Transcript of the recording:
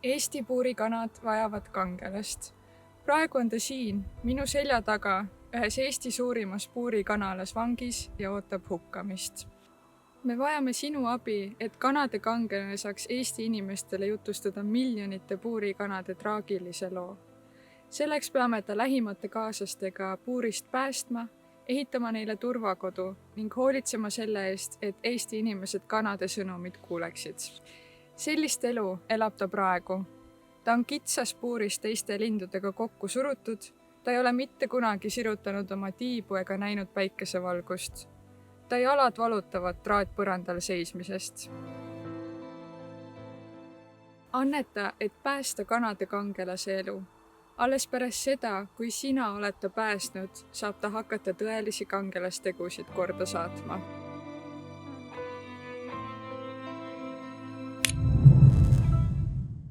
Eesti puurikanad vajavad kangelast. Praegu on ta siin, minu selja taga, ühes Eesti suurimas puurikanalas vangis ja ootab hukkamist. Me vajame sinu abi, et kanade kangelane saaks Eesti inimestele jutustada miljonite puurikanade traagilise loo. Selleks peame ta lähimate kaaslastega puurist päästma, ehitama neile turvakodu ning hoolitsema selle eest, et Eesti inimesed kanade sõnumid kuuleksid. Sellist elu elab ta praegu. Ta on kitsas puuris teiste lindudega kokku surutud, ta ei ole mitte kunagi sirutanud oma tiibu ega näinud päikesevalgust. Ta jalad valutavad traatpõrandal seismisest. Anneta, et päästa kanade kangelase elu. Alles pärast seda, kui sina oled ta päästnud, saab ta hakata tõelisi kangelastegusid korda saatma.